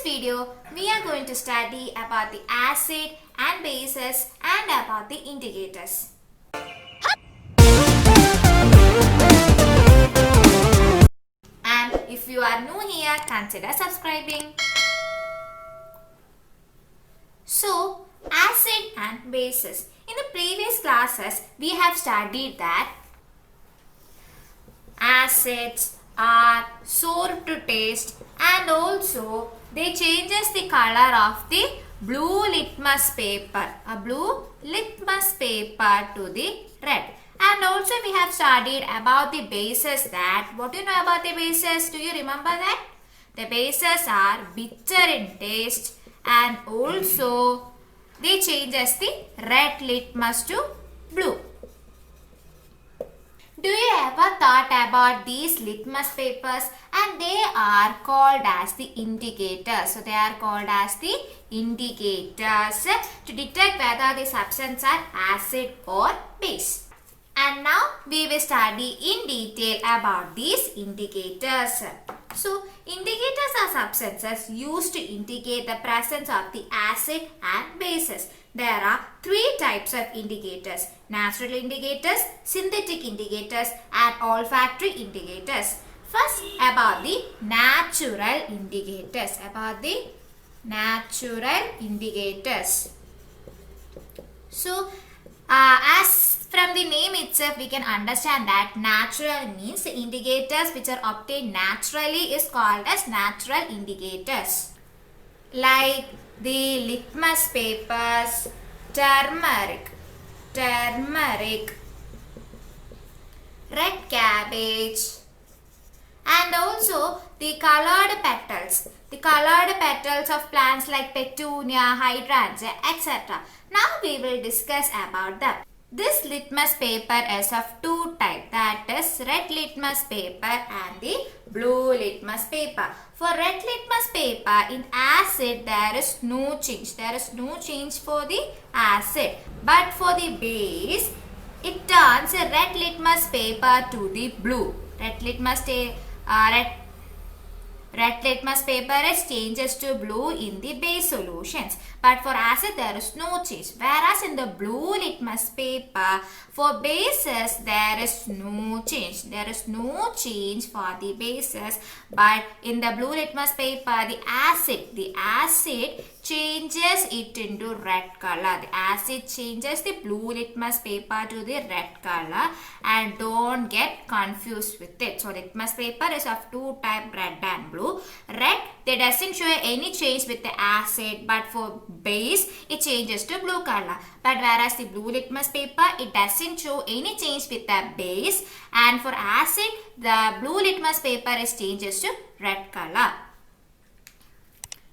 this video, we are going to study about the acid and bases and about the indicators. And if you are new here, consider subscribing. So, acid and bases. In the previous classes, we have studied that acids are sour to taste and also they changes the color of the blue litmus paper, a blue litmus paper to the red. And also we have studied about the bases that, what do you know about the bases? Do you remember that? The bases are bitter in taste and also they changes the red litmus to blue. Do you ever thought about these litmus papers? And they are called as the indicators. So they are called as the indicators to detect whether the substance are acid or base. And now we will study in detail about these indicators. So indicators are substances used to indicate the presence of the acid and bases. There are three types of indicators: natural indicators, synthetic indicators and olfactory indicators. First, about the natural indicators. So, as from the name itself, we can understand that natural means the indicators which are obtained naturally is called as natural indicators. Like the litmus papers, turmeric, red cabbage, and also the colored petals of plants like petunia, hydrangea, etc. Now we will discuss about them. This litmus paper is of two types, that is red litmus paper and the blue litmus paper. For red litmus paper, in acid there is no change. There is no change for the acid. But for the base, it turns a red litmus paper to the blue. Red litmus paper is changes to blue in the base solutions. But for acid there is no change. Whereas in the blue litmus paper, for bases there is no change. There is no change for the bases. But in the blue litmus paper, the acid changes it into red color. The acid changes the blue litmus paper to the red color, and don't get confused with it. So litmus paper is of two types, red and blue. Red, they doesn't show any change with the acid, but for base it changes to blue color. But whereas the blue litmus paper, it doesn't show any change with the base, and for acid the blue litmus paper is changes to red color.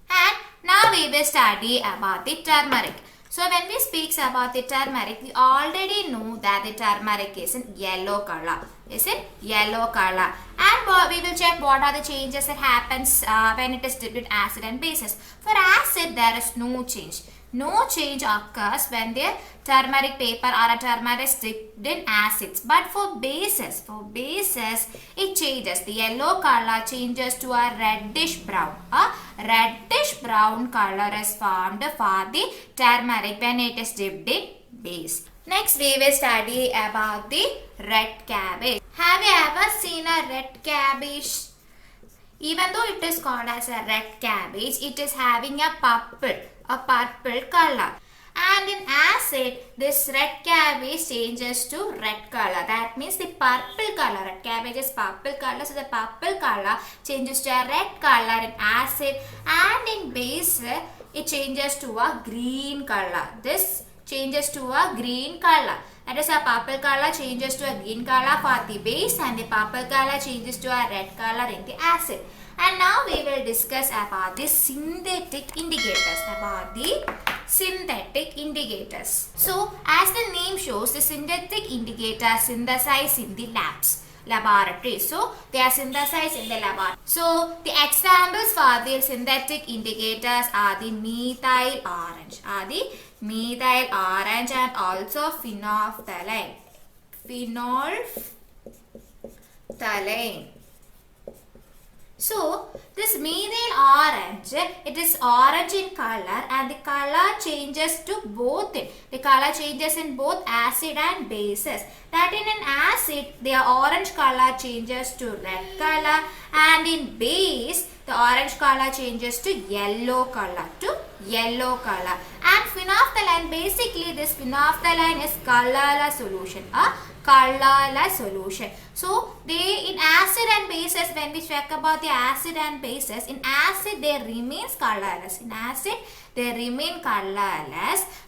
And now we will study about the turmeric. So when we speak about the turmeric, we already know that the turmeric is in yellow color. Is it yellow color? And we will check what are the changes that happens when it is dipped in acid and bases. For acid, there is no change. No change occurs when the turmeric paper or a turmeric is dipped in acids. But for bases, it changes. The yellow color changes to a reddish brown. A reddish brown color is formed for the turmeric when it is dipped in base. Next, we will study about the red cabbage. Have you ever seen a red cabbage? Even though it is called as a red cabbage, it is having a purple color. And in acid, this red cabbage changes to red color. That means the purple color. Red cabbage is purple color. So the purple color changes to a red color in acid. And in base, it changes to a green color. This changes to a green color. That is, a purple color changes to a green color for the base, and the purple color changes to a red color in the acid. And now we will discuss about the synthetic indicators. So as the name shows, the synthetic indicators synthesized in the laboratory. So they are synthesized in the laboratory. So the examples for the synthetic indicators are the methyl orange and also phenolphthalein. So this methyl orange, it is orange in color and the color changes to both it. The color changes in both acid and bases. That in an acid, the orange color changes to red color, and in base, the orange color changes to yellow color. And phenolphthalein, basically this phenolphthalein is colorless solution. So they in acid and bases, when we check about the acid and bases, in acid they remains colorless.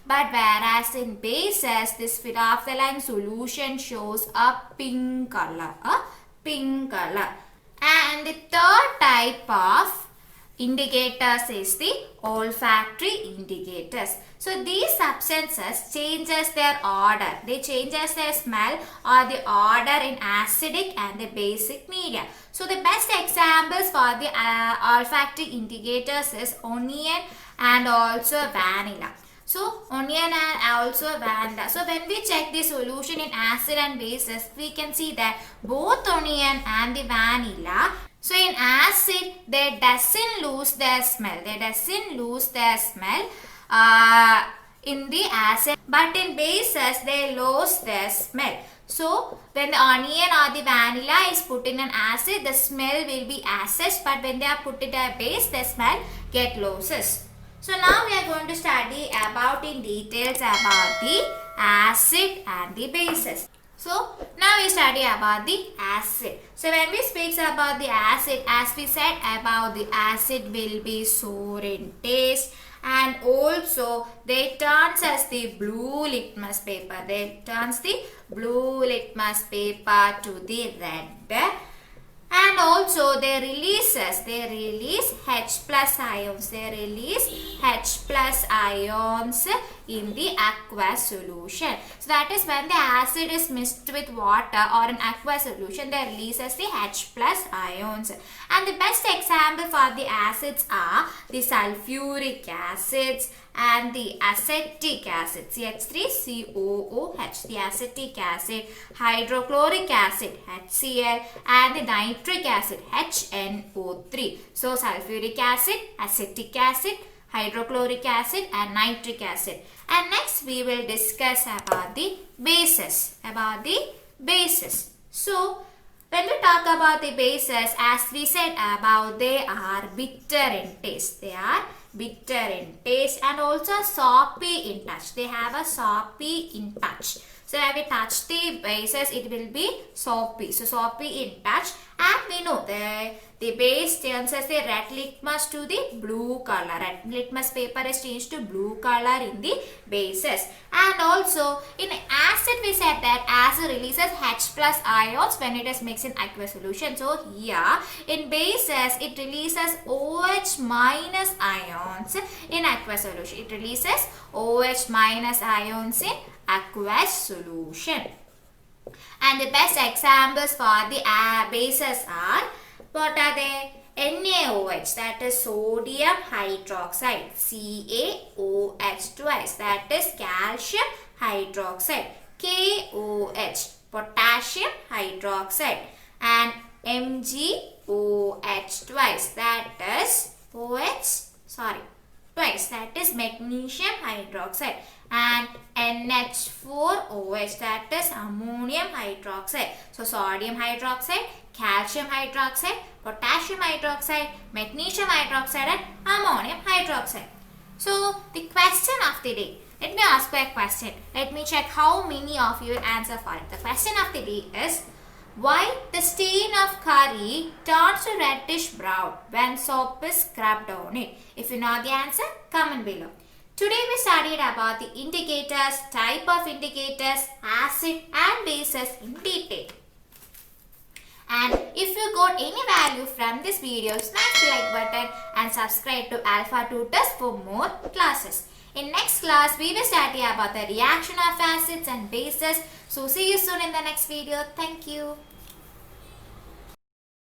But whereas in bases, this phenolphthalein solution shows a pink color. And the third type of indicators is the olfactory indicators. So these substances changes their order. They changes their smell or the order in acidic and the basic media. So the best examples for the olfactory indicators is onion and also vanilla. So onion and also vanilla. So when we check the solution in acid and bases, we can see that both onion and the vanilla, so in acid, they doesn't lose their smell. In the acid, but in bases, they lose their smell. So when the onion or the vanilla is put in an acid, the smell will be assessed, but when they are put in a base, the smell get loses. So now we are going to study about in details about the acid and the bases. So now we study about the acid. So when we speak about the acid, as we said about the acid will be sour in taste, and also they turns as the blue litmus paper. They turns the blue litmus paper to the red. And also they release H plus ions. In the aqueous solution. So that is when the acid is mixed with water or an aqueous solution, they releases the H plus ions. And the best example for the acids are the sulfuric acids and the acetic acid, CH3COOH, the acetic acid, hydrochloric acid, HCl, and the nitric acid, HNO3. So sulfuric acid, acetic acid, hydrochloric acid and nitric acid. And next we will discuss about the bases. So when we talk about the bases, as we said about, they are bitter in taste. And also soapy in touch. They have a soapy in touch. So when we touch the bases, it will be soapy. So soapy in touch. And we know the base turns as the red litmus to the blue color. Red litmus paper is changed to blue color in the bases. And also in acid, we said that acid releases H plus ions when it is mixed in aqueous solution. So here in bases, it releases OH minus ions in aqueous solution. It releases OH minus ions in aqueous solution. And the best examples for the bases are, what are they? NaOH, that is sodium hydroxide. CaOH twice, that is calcium hydroxide. KOH, potassium hydroxide. And MgOH twice, that is twice, that is magnesium hydroxide. And NH4OH, that is ammonium hydroxide. So sodium hydroxide, calcium hydroxide, potassium hydroxide, magnesium hydroxide and ammonium hydroxide. So the question of the day. Let me ask you a question. Let me check how many of you will answer for it. The question of the day is, why the stain of curry turns to reddish brown when soap is scrubbed on it? If you know the answer, comment below. Today we studied about the indicators, type of indicators, acid and bases in detail. And if you got any value from this video, smash the like button and subscribe to Alpha Tutors for more classes. In next class, we will study about the reaction of acids and bases. So see you soon in the next video. Thank you.